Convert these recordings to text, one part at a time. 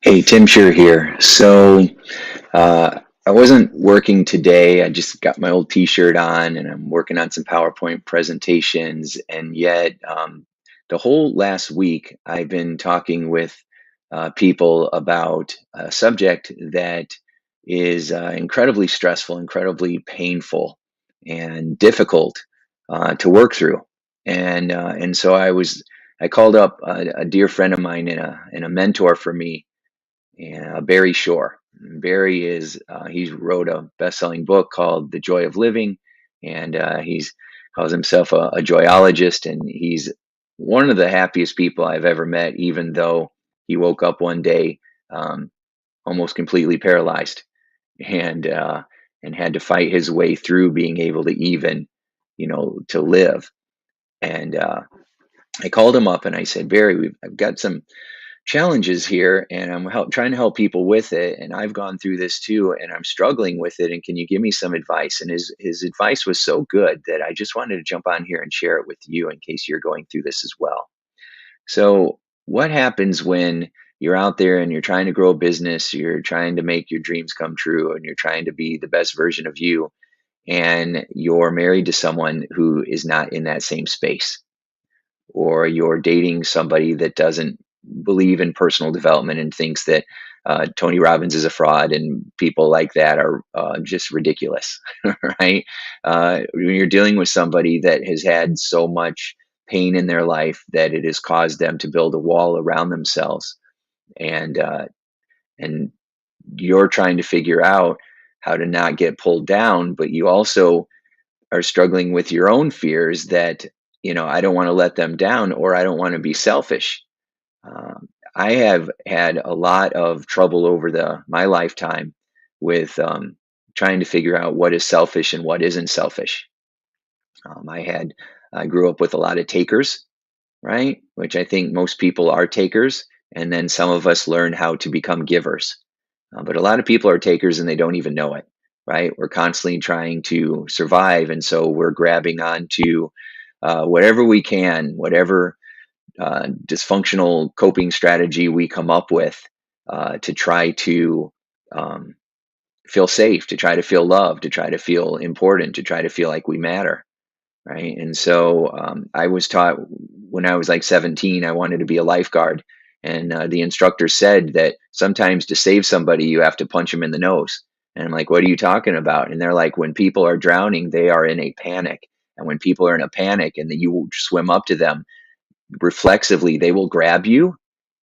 Hey, Tim Sure here. I wasn't working today. I just got my old T-shirt on, and I'm working on some PowerPoint presentations. And yet, the whole last week, I've been talking with people about a subject that is incredibly stressful, incredibly painful, and difficult to work through. And so I called up a dear friend of mine and a mentor for me, Barry Shore. Barry is he wrote a best-selling book called The Joy of Living, and he's calls himself a joyologist, and he's one of the happiest people I've ever met. Even though he woke up one day um, almost completely paralyzed, and uh, and had to fight his way through being able to even, to live. And I called him up and I said, Barry, I've got some challenges here and trying to help people with it, and I've gone through this too and I'm struggling with it, and can you give me some advice? And his advice was so good that I just wanted to jump on here and share it with you in case you're going through this as well. So what happens when you're out there and you're trying to grow a business, you're trying to make your dreams come true, and you're trying to be the best version of you, and you're married to someone who is not in that same space, or you're dating somebody that doesn't believe in personal development and thinks that Tony Robbins is a fraud, and people like that are just ridiculous, right? When you're dealing with somebody that has had so much pain in their life that it has caused them to build a wall around themselves, and you're trying to figure out how to not get pulled down, but you also are struggling with your own fears that, I don't want to let them down, or I don't want to be selfish. I have had a lot of trouble over the my lifetime with trying to figure out what is selfish and what isn't selfish. I grew up with a lot of takers, right? Which I think most people are takers, and then some of us learn how to become givers. But a lot of people are takers and they don't even know it, right? We're constantly trying to survive, and so we're grabbing onto whatever we can, whatever dysfunctional coping strategy we come up with to try to um, feel safe, to try to feel loved, to try to feel important, to try to feel like we matter, right? And so I was taught when I was like 17, I wanted to be a lifeguard. And the instructor said that sometimes to save somebody, you have to punch them in the nose. And I'm like, what are you talking about? And they're like, when people are drowning, they are in a panic. And when people are in a panic and that you swim up to them, reflexively, they will grab you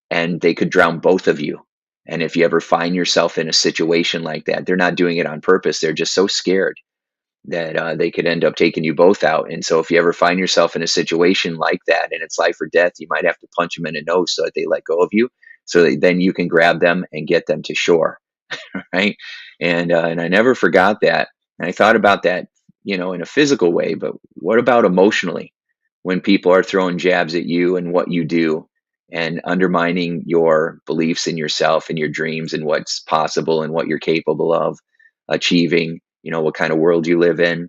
and they could drown both of you. And if you ever find yourself in a situation like that, they're not doing it on purpose. They're just so scared that they could end up taking you both out. And so if you ever find yourself in a situation like that and it's life or death, you might have to punch them in the nose so that they let go of you, so that then you can grab them and get them to shore, right? And I never forgot that. And I thought about that, in a physical way, but what about emotionally? When people are throwing jabs at you and what you do, and undermining your beliefs in yourself and your dreams and what's possible and what you're capable of achieving, what kind of world you live in.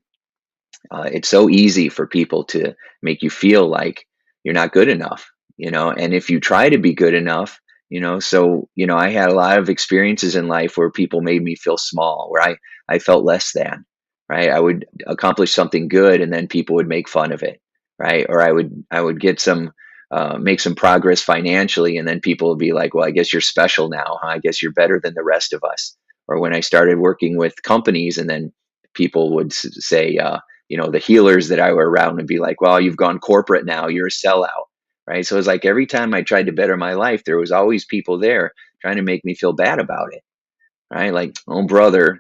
It's so easy for people to make you feel like you're not good enough, and if you try to be good enough, I had a lot of experiences in life where people made me feel small, where I felt less than, right? I would accomplish something good and then people would make fun of it, right? Or I would get some make some progress financially, and then people would be like, well, I guess you're special now, huh? I guess you're better than the rest of us. Or when I started working with companies, and then people would say, the healers that I were around would be like, well, you've gone corporate now, you're a sellout, right? So it's like every time I tried to better my life, there was always people there trying to make me feel bad about it, right? Like, oh, brother,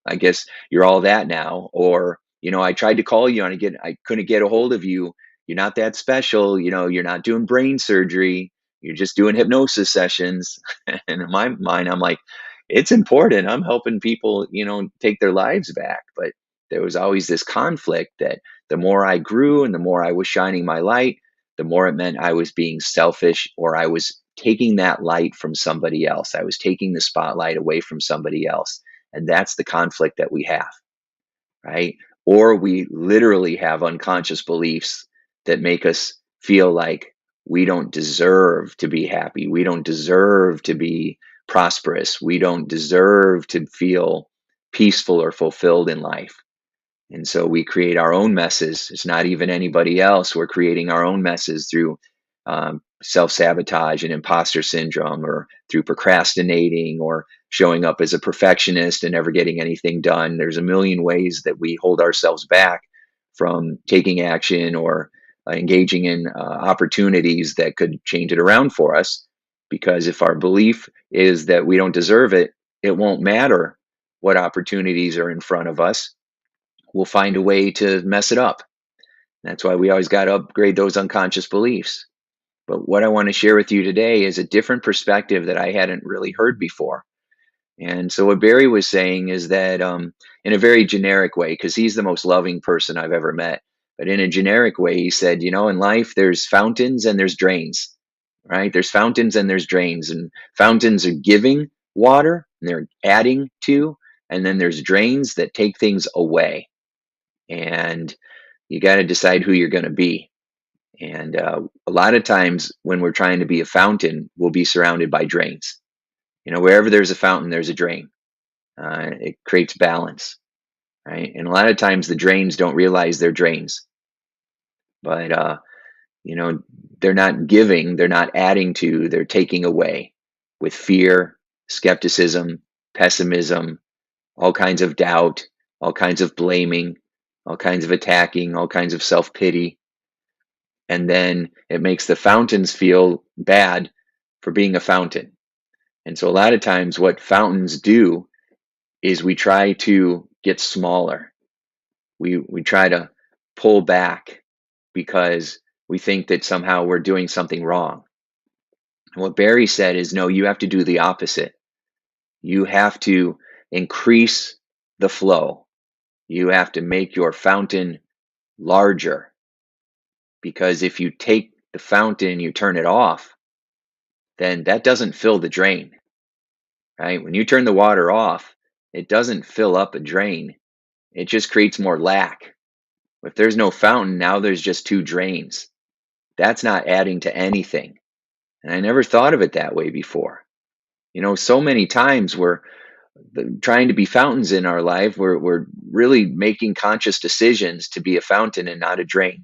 I guess you're all that now. Or, I tried to call you and I couldn't get a hold of you. You're not that special. You're not doing brain surgery. You're just doing hypnosis sessions. And in my mind, I'm like, it's important. I'm helping people, take their lives back. But there was always this conflict that the more I grew and the more I was shining my light, the more it meant I was being selfish, or I was taking that light from somebody else. I was taking the spotlight away from somebody else. And that's the conflict that we have, right? Or we literally have unconscious beliefs that make us feel like we don't deserve to be happy. We don't deserve to be prosperous. We don't deserve to feel peaceful or fulfilled in life. And so we create our own messes. It's not even anybody else. We're creating our own messes through self sabotage and imposter syndrome, or through procrastinating, or showing up as a perfectionist and never getting anything done. There's a million ways that we hold ourselves back from taking action, or engaging in opportunities that could change it around for us. Because if our belief is that we don't deserve it, it won't matter what opportunities are in front of us. We'll find a way to mess it up. That's why we always got to upgrade those unconscious beliefs. But what I want to share with you today is a different perspective that I hadn't really heard before. And so, what Barry was saying is that, in a very generic way, because he's the most loving person I've ever met, but in a generic way, he said, in life, there's fountains and there's drains, right? There's fountains and there's drains, and fountains are giving water and they're adding to, and then there's drains that take things away. And you got to decide who you're going to be. And a lot of times when we're trying to be a fountain, we'll be surrounded by drains. Wherever there's a fountain, there's a drain. It creates balance, right? And a lot of times the drains don't realize they're drains, but you know, they're not giving, they're not adding to, they're taking away with fear, skepticism, pessimism, all kinds of doubt, all kinds of blaming, all kinds of attacking, all kinds of self pity. And then it makes the fountains feel bad for being a fountain. And so a lot of times what fountains do is we try to get smaller. We try to pull back because we think that somehow we're doing something wrong. And what Barry said is, no, you have to do the opposite. You have to increase the flow. You have to make your fountain larger, because if you take the fountain and you turn it off, then that doesn't fill the drain, right? When you turn the water off, it doesn't fill up a drain. It just creates more lack. If there's no fountain, now there's just two drains. That's not adding to anything. And I never thought of it that way before. So many times we're trying to be fountains in our life. We're really making conscious decisions to be a fountain and not a drain.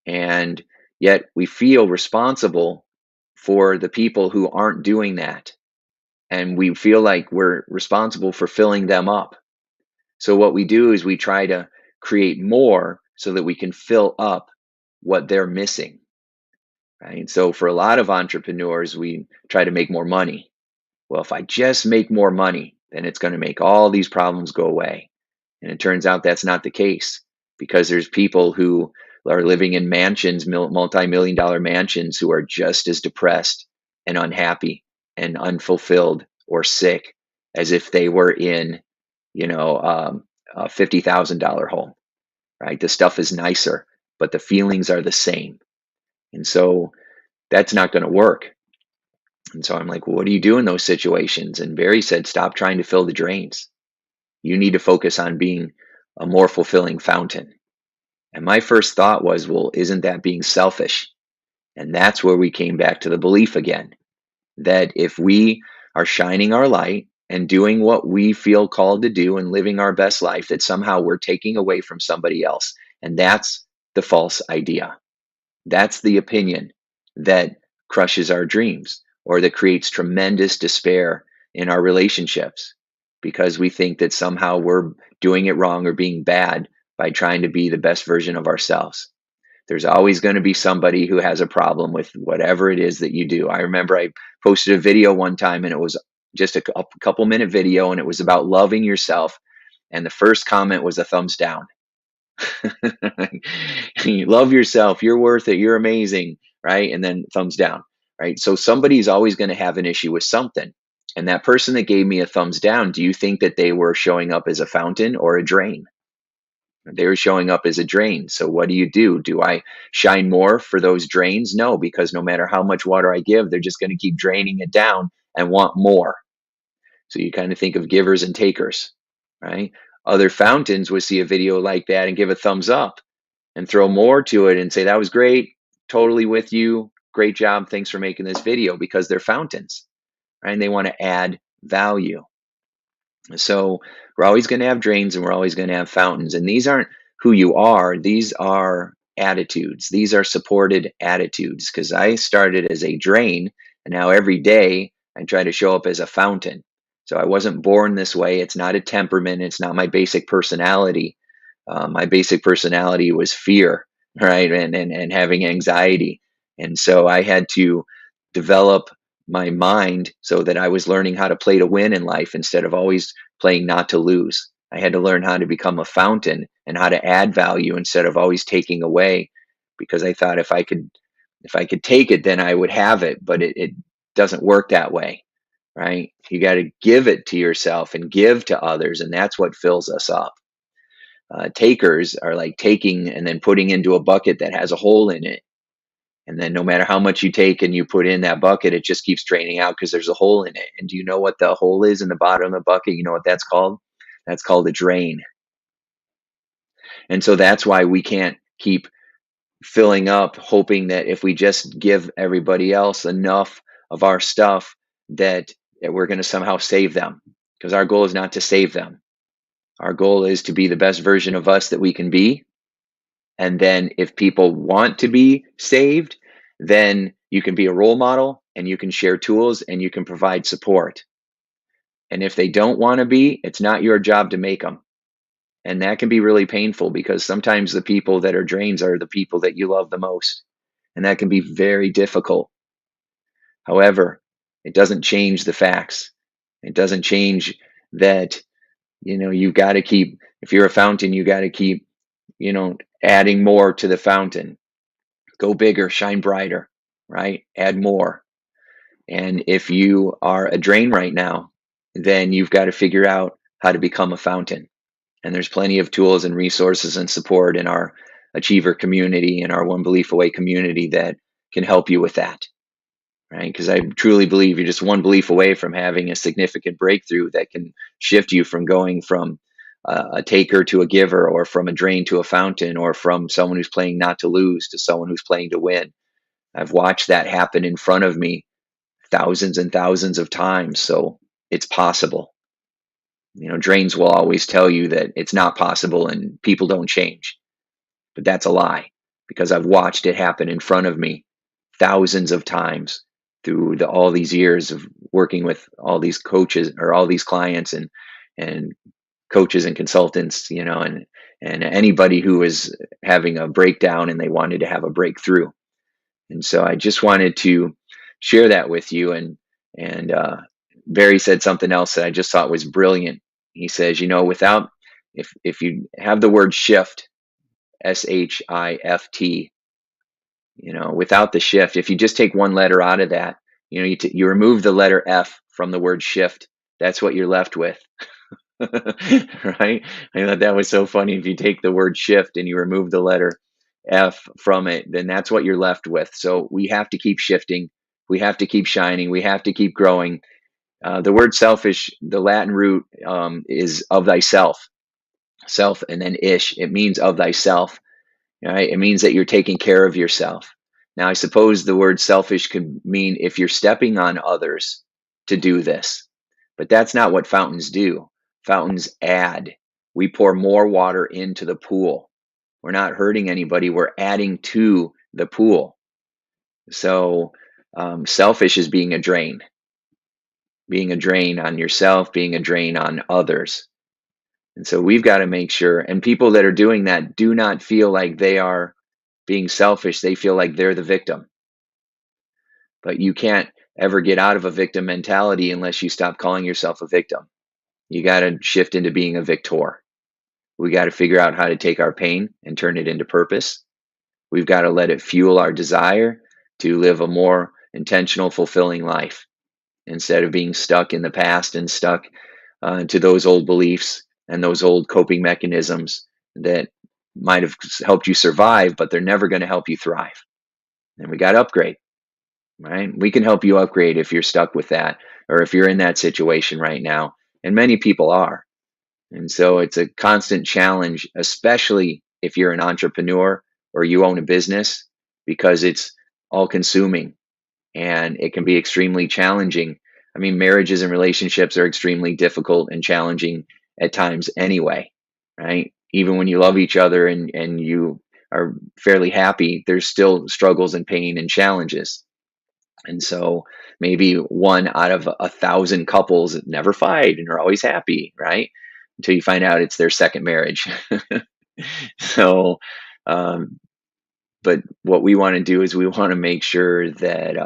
And yet we feel responsible for the people who aren't doing that. And we feel like we're responsible for filling them up. So what we do is we try to create more so that we can fill up what they're missing. Right? So for a lot of entrepreneurs, we try to make more money. Well, if I just make more money, then it's going to make all these problems go away. And it turns out that's not the case, because there's people who are living in mansions, multi-million dollar mansions, who are just as depressed and unhappy and unfulfilled or sick as if they were in, a $50,000 home, right? The stuff is nicer, but the feelings are the same. And so that's not going to work. And so I'm like, well, what do you do in those situations? And Barry said, stop trying to fill the drains. You need to focus on being a more fulfilling fountain. And my first thought was, well, isn't that being selfish? And that's where we came back to the belief again, that if we are shining our light and doing what we feel called to do and living our best life, that somehow we're taking away from somebody else. And that's the false idea. That's the opinion that crushes our dreams, or that creates tremendous despair in our relationships, because we think that somehow we're doing it wrong or being bad by trying to be the best version of ourselves. There's always going to be somebody who has a problem with whatever it is that you do. I remember I posted a video one time, and it was just a couple minute video, and it was about loving yourself. And the first comment was a thumbs down. You love yourself, you're worth it, you're amazing, right? And then thumbs down, right? So somebody's always going to have an issue with something. And that person that gave me a thumbs down, do you think that they were showing up as a fountain or a drain? They were showing up as a drain. So what do? Do I shine more for those drains? No, because no matter how much water I give, they're just going to keep draining it down and want more. So you kind of think of givers and takers, right? Other fountains would see a video like that and give a thumbs up and throw more to it and say, that was great, totally with you, great job. Thanks for making this video," because they're fountains, right? And they want to add value. So we're always going to have drains and we're always going to have fountains. And these aren't who you are, these are attitudes. These are supported attitudes, because I started as a drain and now every day I try to show up as a fountain. So I wasn't born this way. It's not a temperament. It's not my basic personality. My basic personality was fear, right? And having anxiety. And so I had to develop my mind so that I was learning how to play to win in life instead of always playing not to lose. I had to learn how to become a fountain and how to add value instead of always taking away, because I thought if I could take it, then I would have it, but it doesn't work that way, right? You got to give it to yourself and give to others, and that's what fills us up. Takers are like taking and then putting into a bucket that has a hole in it. And then no matter how much you take and you put in that bucket, it just keeps draining out because there's a hole in it. And do you know what the hole is in the bottom of the bucket? You know what that's called? That's called a drain. And so that's why we can't keep filling up, hoping that if we just give everybody else enough of our stuff, that we're going to somehow save them. Because our goal is not to save them. Our goal is to be the best version of us that we can be. And then if people want to be saved, then you can be a role model and you can share tools and you can provide support. And if they don't want to be, it's not your job to make them. And that can be really painful, because sometimes the people that are drains are the people that you love the most. And that can be very difficult. However, it doesn't change the facts. It doesn't change that, you've got to keep, if you're a fountain, you got to keep, adding more to the fountain. Go bigger, shine brighter, right? Add more. And if you are a drain right now, then you've got to figure out how to become a fountain. And there's plenty of tools and resources and support in our Achiever community and our One Belief Away community that can help you with that, right? Because I truly believe you're just one belief away from having a significant breakthrough that can shift you from going from a taker to a giver, or from a drain to a fountain, or from someone who's playing not to lose to someone who's playing to win. I've watched that happen in front of me thousands and thousands of times. So it's possible. Drains will always tell you that it's not possible and people don't change. But that's a lie, because I've watched it happen in front of me thousands of times through all these years of working with all these coaches or all these clients and coaches and consultants, and anybody who is having a breakdown and they wanted to have a breakthrough. And so I just wanted to share that with you. And Barry said something else that I just thought was brilliant. He says, without, if you have the word shift, SHIFT, without the shift, if you just take one letter out of that, you remove the letter F from the word shift, that's what you're left with. Right? I thought that was so funny. If you take the word shift and you remove the letter F from it, then that's what you're left with. So we have to keep shifting. We have to keep shining. We have to keep growing. The word selfish, the Latin root is of thyself, self, and then ish. It means of thyself. Right? It means that you're taking care of yourself. Now, I suppose the word selfish could mean if you're stepping on others to do this, but that's not what fountains do. Fountains add. We pour more water into the pool. We're not hurting anybody. We're adding to the pool. So selfish is being a drain on yourself, being a drain on others. And so we've got to make sure, and people that are doing that do not feel like they are being selfish. They feel like they're the victim. But you can't ever get out of a victim mentality unless you stop calling yourself a victim. You got to shift into being a victor. We got to figure out how to take our pain and turn it into purpose. We've got to let it fuel our desire to live a more intentional, fulfilling life, instead of being stuck in the past and stuck to those old beliefs and those old coping mechanisms that might have helped you survive, but they're never going to help you thrive. And we got to upgrade, right? We can help you upgrade if you're stuck with that, or if you're in that situation right now. And many people are. And so it's a constant challenge, especially if you're an entrepreneur or you own a business, because it's all consuming, and it can be extremely challenging. I mean, marriages and relationships are extremely difficult and challenging at times anyway, right? Even when you love each other and you are fairly happy, there's still struggles and pain and challenges. And so maybe one out of 1,000 couples never fight and are always happy, right? Until you find out it's their second marriage. So, um, but what we want to do is we want to make sure that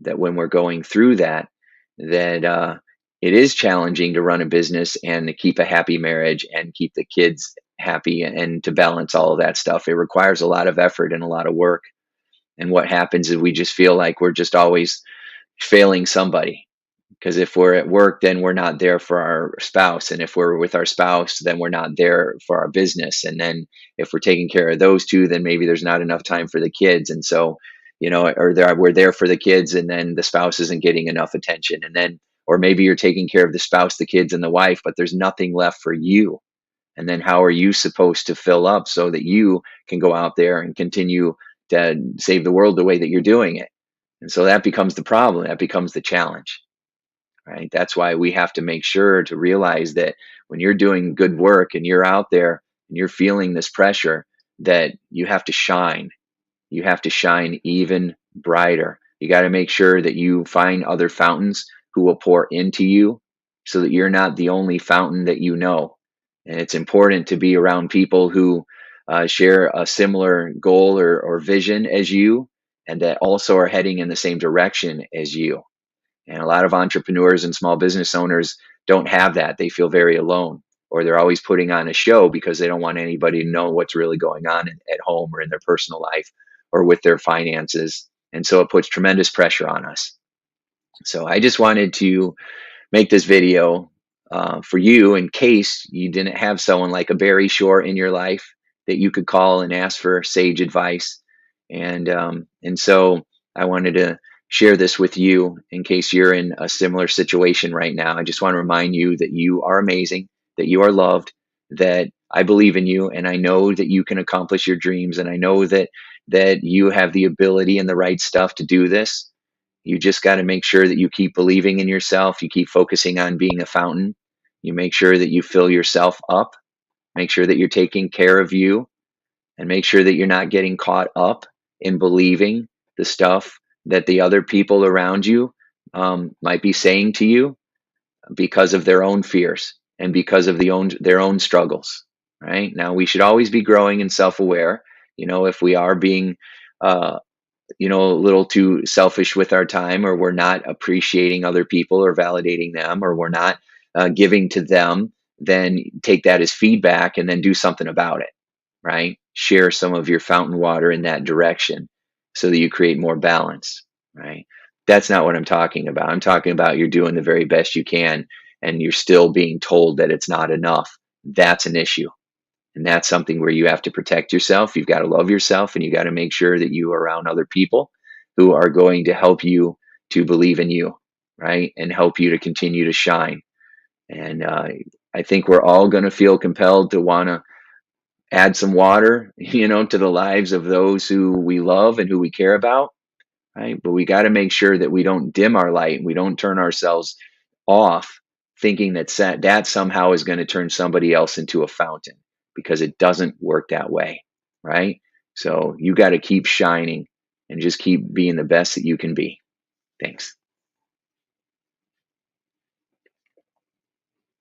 that when we're going through that, that it is challenging to run a business and to keep a happy marriage and keep the kids happy and to balance all of that stuff. It requires a lot of effort and a lot of work. And what happens is we just feel like we're just always failing somebody, because if we're at work, then we're not there for our spouse. And if we're with our spouse, then we're not there for our business. And then if we're taking care of those two, then maybe there's not enough time for the kids. And so, we're there for the kids and then the spouse isn't getting enough attention. And then, or maybe you're taking care of the spouse, the kids, and the wife, but there's nothing left for you. And then how are you supposed to fill up so that you can go out there and continue to save the world the way that you're doing it? And so that becomes the problem. That becomes the challenge, right? That's why we have to make sure to realize that when you're doing good work and you're out there and you're feeling this pressure, that you have to shine. You have to shine even brighter. You got to make sure that you find other fountains who will pour into you so that you're not the only fountain that you know. And it's important to be around people who share a similar goal or vision as you, and that also are heading in the same direction as you. And a lot of entrepreneurs and small business owners don't have that. They feel very alone, or they're always putting on a show because they don't want anybody to know what's really going on at home or in their personal life or with their finances. And so it puts tremendous pressure on us. So I just wanted to make this video for you in case you didn't have someone like a Barry Shore in your life that you could call and ask for sage advice. And so I wanted to share this with you in case you're in a similar situation right now. I just want to remind you that you are amazing, that you are loved, that I believe in you, and I know that you can accomplish your dreams, and I know that you have the ability and the right stuff to do this. You just got to make sure that you keep believing in yourself. You keep focusing on being a fountain. You make sure that you fill yourself up. Make sure that you're taking care of you, and make sure that you're not getting caught up in believing the stuff that the other people around you might be saying to you because of their own fears and because of their own struggles. Right now, we should always be growing and self-aware. If we are being a little too selfish with our time, or we're not appreciating other people or validating them, or we're not giving to them, then take that as feedback and then do something about it, right? Share some of your fountain water in that direction so that you create more balance, right? That's not what I'm talking about. I'm talking about you're doing the very best you can and you're still being told that it's not enough. That's an issue. And that's something where you have to protect yourself. You've got to love yourself, and you got to make sure that you are around other people who are going to help you to believe in you, right? And help you to continue to shine. And I think we're all going to feel compelled to want to add some water, to the lives of those who we love and who we care about, right? But we got to make sure that we don't dim our light. We don't turn ourselves off thinking that somehow is going to turn somebody else into a fountain, because it doesn't work that way, right? So you got to keep shining and just keep being the best that you can be. Thanks.